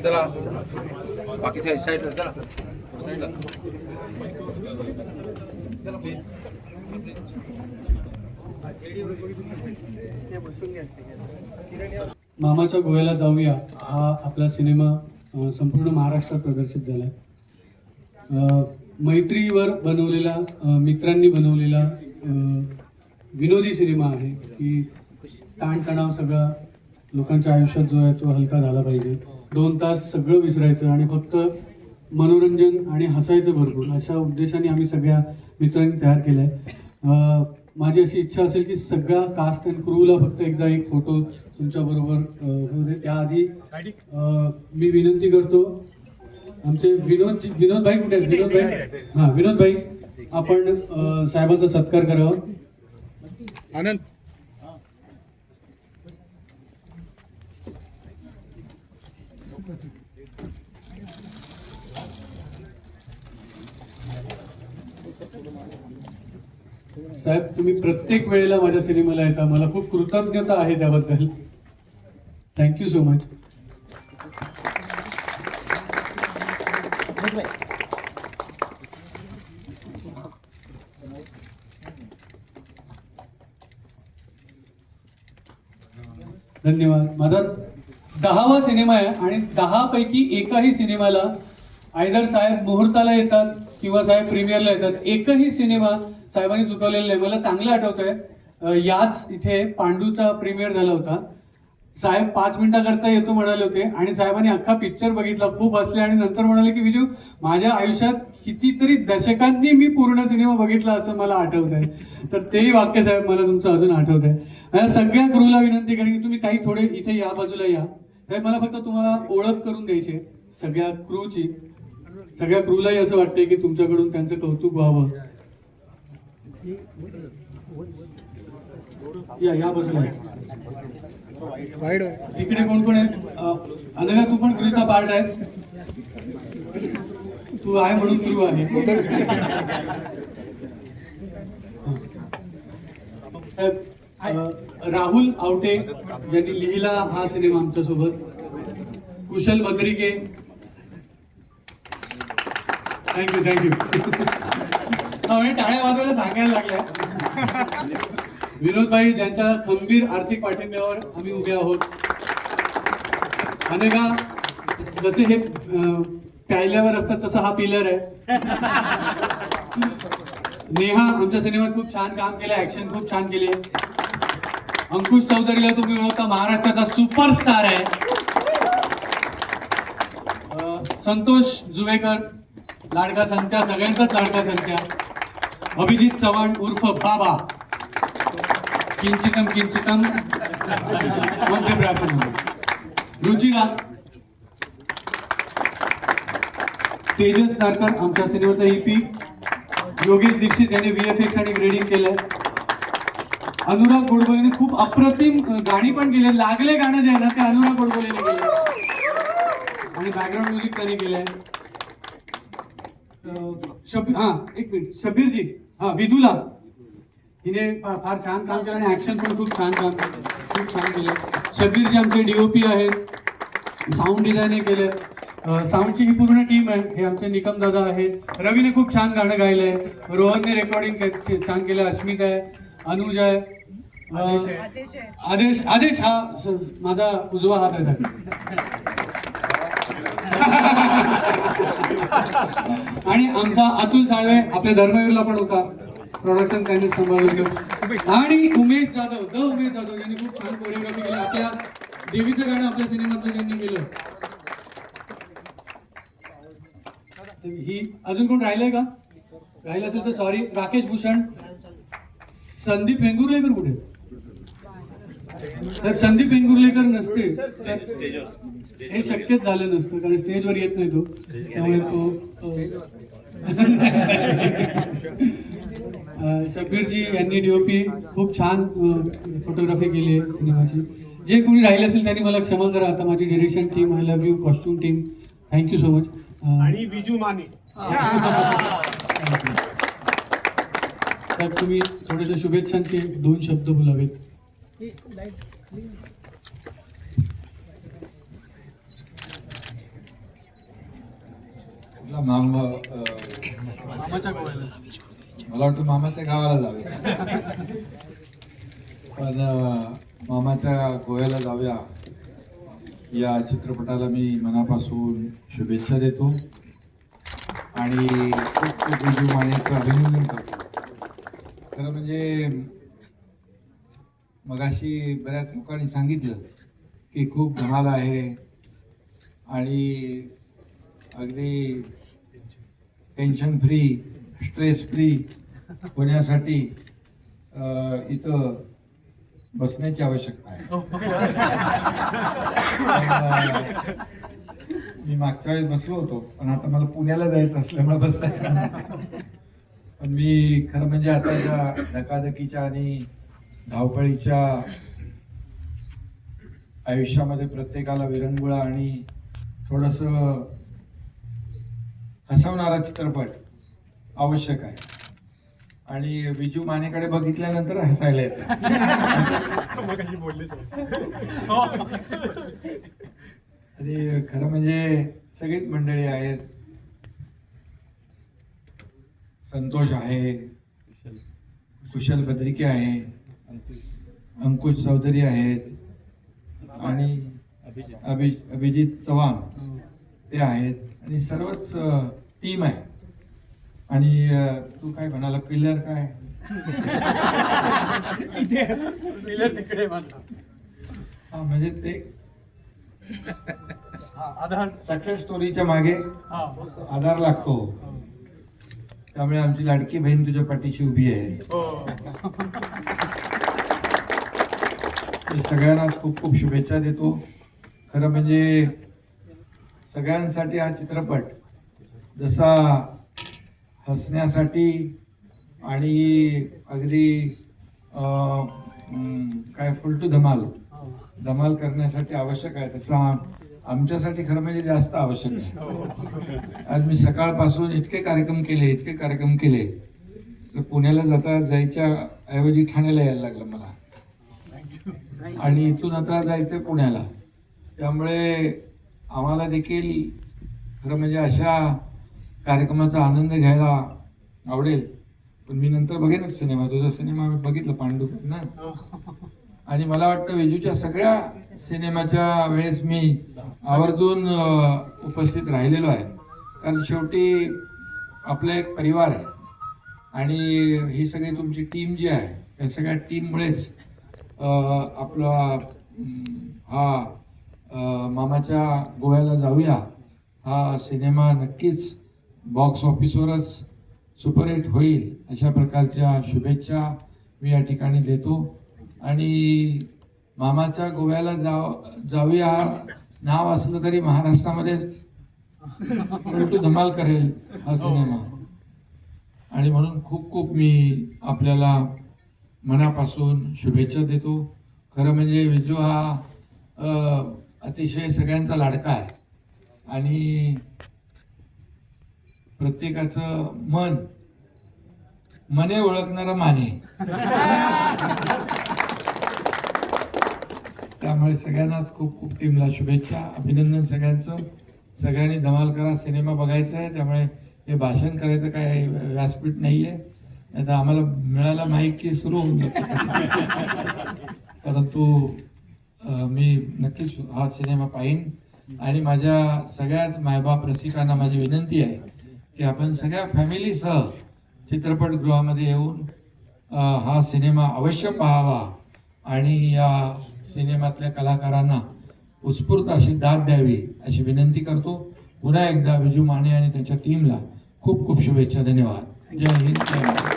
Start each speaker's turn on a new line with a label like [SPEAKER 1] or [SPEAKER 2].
[SPEAKER 1] चला बाकी साईड चला
[SPEAKER 2] मामाच्या गोव्याला जाऊया हा आपला सिनेमा संपूर्ण महाराष्ट्रात प्रदर्शित झालाय. मैत्रीवर बनवलेला मित्रांनी बनवलेला विनोदी सिनेमा आहे की ताणतणाव सगळा लोकांच्या आयुष्यात जो आहे तो हलका झाला पाहिजे. 2 तास सगळं विसरायचं आणि फक्त मनोरंजन आणि हसायचं भरपूर अशा उद्देशाने आम्ही सगळ्या मित्रांनी तयार केलं आहे. माझी अशी इच्छा असेल की सगळ्या कास्ट अँड क्रूला फक्त एकदा एक फोटो तुमच्याबरोबर त्याआधी मी विनंती करतो आमचे विनोद भाई कुठे आहेत? विनोद भाई, हां विनोद भाई, आपण साहेबांचा सत्कार करावा.
[SPEAKER 1] आनंद
[SPEAKER 2] साहेब, तुम्ही प्रत्येक वेळेला माझ्या सिनेमाला येता, मला खूप कृतज्ञता आहे त्याबद्दल. Thank you so much. धन्यवाद. माझा 10वा सिनेमा आहे आणि 10 पैकी एकाही सिनेमाला आयदर साहेब मुहूर्ताला येतात किंवा साहेब प्रीमियरला येतात. एकही सिनेमा साहेबांनी चुकवलेला नाही. मला चांगलं आठवतंय, याच इथे पांडूचा प्रीमियर झाला होता. साहेब 5 मिनिटाकरता येतो म्हणाले होते आणि साहेबांनी अख्खा पिक्चर बघितला, खूप हसले आणि नंतर म्हणाले की विजू, माझ्या आयुष्यात कितीतरी दशकांनी मी पूर्ण सिनेमा बघितला असं मला आठवत आहे. तर तेही वाक्य साहेब मला तुमचं अजून आठवत आहे. सगळ्या क्रूला विनंती करेन की तुम्ही काही थोडे इथे या बाजूला या. साहेब, मला फक्त तुम्हाला ओळख करून द्यायची सगळ्या क्रूची. सगळ्या क्रूलाही असं वाटतंय की तुमच्याकडून त्यांचं कौतुक व्हावं. या बाजूला तिकडे कोण कोण आहे? अनघा, तू पण क्रूचा पार्ट आहेस? तू आहे म्हणून क्रू आहे. राहुल आवटे ज्यांनी लिहिला हा सिनेमा आमच्यासोबत. कुशल बद्रिके, थँक्यू. टाळ्या वाजवायला सांगायला लागल्या. विनोद भाई, ज्यांच्या खंबीर आर्थिक पाठिंब्यावर आम्ही उभे आहोत. अनेका जसे हे प्यायल्यावर असतात तसं हा पिलर आहे. नेहा आमच्या सिनेमात खूप छान काम केलं, ऍक्शन खूप छान केली. अंकुश चौधरीला तुम्ही ओळखता, महाराष्ट्राचा सुपरस्टार आहे. संतोष जुवेकर, लाडका संत्या, सगळ्यांचाच लाडका संत्या. अभिजित चव्हाण उर्फ बाबा, किंचितम मध्यप्रासन. रुचिरा, तेजस नारकर आमच्या सिनेमाचा ईपी. योगेश दीक्षित यांनी VFX आणि ग्रेडिंग केलंय. अनुराग गोडबोलेने खूप अप्रतिम गाणी पण केले. लागले गाणं जे आहे ना ते अनुराग गोडबोलेने केलं आणि बॅकग्राऊंड म्युझिक त्यांनी केलंय. एक मिनिट, शब्बीरजी, विदुला, हिने फार छान काम केलं आणि ऍक्शन पण खूप छान केलं. शब्बीरजी आमचे DOP आहेत. साऊंड डिझाईन केलंय. साऊंडची ही पूर्ण टीम आहे. हे आमचे निकम दादा आहेत. रवीने खूप छान गाणं गायलंय. रोहनने रेकॉर्डिंग छान केलं. अस्मिता आहे, अनुज आहे, आदेश हा माझा उजवा हात आहे साहेब. आणि आमचा अतुल साळवे आपल्या धर्मवीरला पण होता. प्रोडक्शन त्यांनी सांभाळलं. आणि उमेश जाधव यांनी खूप छान कोरिओग्राफी केली. आपल्या देवीचं गाणं आपल्या सिनेमातलं ज्यांनी केलं. ही अजून कोण राहिलंय का? राहिलं असेल तर सॉरी. राकेश भूषण. संदीप वेंगुर्लेकर कुठे? संदीप वेंगुर्लेकर नसते हे शक्यच झालं नसतं, कारण स्टेजवर येत नाही तो. त्यामुळे तो शब्बीरजी यांनी DOP खूप छान फोटोग्राफी केली आहे सिनेमाची. जे कोणी राहिले असेल त्यांनी मला क्षमा करा. आता माझी direction team, I love you, costume team, thank you so much.
[SPEAKER 3] आणि विजू माने,
[SPEAKER 2] तर तुम्ही थोडेसे शुभेच्छांचे 2 शब्द बोलावेत.
[SPEAKER 3] म्हटलं मला वाटतं मामाच्या गावाला जाऊया पण मामाच्या गोव्याला जाऊया या चित्रपटाला मी मनापासून शुभेच्छा देतो आणि खूप खूप विजू मानेचं अभिनंदन करतो. खरं म्हणजे मगाशी बऱ्याच लोकांनी सांगितलं की खूप धमाल आहे आणि अगदी टेन्शन फ्री स्ट्रेस फ्री होण्यासाठी इथं बसण्याची आवश्यकता आहे. मी मागच्या वेळेस बसलो होतो पण आता मला पुण्याला जायचं असल्यामुळे बसता येणार नाही. पण मी खरं म्हणजे आता त्या धकाधकीच्या आणि धावपळीच्या आयुष्यामध्ये प्रत्येकाला विरंगुळा आणि थोडंसं हसवणारा चित्रपट आवश्यक आहे आणि विजू मानेकडे बघितल्यानंतर हसायला येतं. आणि खरं म्हणजे सगळीच मंडळी आहेत. संतोष आहे, कुशल बद्रिके आहे, अंकुश चौधरी आहेत आणि अभिजित चव्हाण ते आहेत आणि सर्वच टीम आहे. आणि तू काय म्हणाला पिलर काय
[SPEAKER 2] पिलर तिकडे माझा
[SPEAKER 3] हा म्हणजे ते
[SPEAKER 2] आधार
[SPEAKER 3] सक्सेस स्टोरीच्या मागे आधार लागतो. त्यामुळे आमची लाडकी बहीण तुझ्या पाठीशी उभी आहे. मी सगळ्यांना खूप खूप शुभेच्छा देतो. खरं म्हणजे सगळ्यांसाठी हा चित्रपट जसा हसण्यासाठी आणि अगदी काय फुल टू धमाल करण्यासाठी आवश्यक आहे तसा आमच्यासाठी खरं म्हणजे जास्त आवश्यक आहे. आज मी सकाळपासून इतके कार्यक्रम केले तर पुण्याला जायच्या ऐवजी ठाण्याला यायला लागलं मला आणि इथून आता जायचं पुण्याला. त्यामुळे आम्हाला देखील खरं म्हणजे अशा कार्यक्रमाचा आनंद घ्यायला आवडेल. पण मी नंतर बघेनच सिनेमा. तुझा सिनेमा मी बघितलं पांडू ना. आणि मला वाटतं विजूच्या सगळ्या सिनेमाच्या वेळेस मी आवर्जून उपस्थित राहिलेलो आहे. कारण शेवटी आपला एक परिवार आहे आणि ही सगळी तुमची टीम जी आहे या सगळ्या टीममुळेच आपला हा मामाच्या गोव्याला जाऊया हा सिनेमा नक्कीच बॉक्स ऑफिसवरच सुपरहिट होईल अशा प्रकारच्या शुभेच्छा मी या ठिकाणी देतो. आणि मामाच्या गोव्याला जाऊया नाव असलं तरी महाराष्ट्रामध्ये उलटू धमाल करेल हा सिनेमा. आणि म्हणून खूप खूप मी आपल्याला मनापासून शुभेच्छा देतो. खरं म्हणजे विजू हा अतिशय सगळ्यांचा लाडका आहे आणि प्रत्येकाचं मने ओळखणारा माने. त्यामुळे सगळ्यांनाच खूप खूप टीमला शुभेच्छा, अभिनंदन सगळ्यांचं. सगळ्यांनी धमाल करा. सिनेमा बघायचा आहे त्यामुळे हे भाषण करायचं काय व्यासपीठ नाहीये. नाही तर आम्हाला मिळाला माईक की सुरू होऊन जातं. परंतु मी नक्कीच हा सिनेमा पाहीन आणि माझ्या सगळ्याच मायबाप रसिकांना माझी विनंती आहे की आपण सगळ्या फॅमिलीसह चित्रपटगृहामध्ये येऊन हा सिनेमा अवश्य पाहावा आणि या सिनेमातल्या कलाकारांना उत्स्फूर्त अशी दाद द्यावी अशी विनंती करतो. पुन्हा एकदा विजू माने आणि त्यांच्या टीमला खूप खूप शुभेच्छा. धन्यवाद. जय हिंद, जय महाराष्ट्र.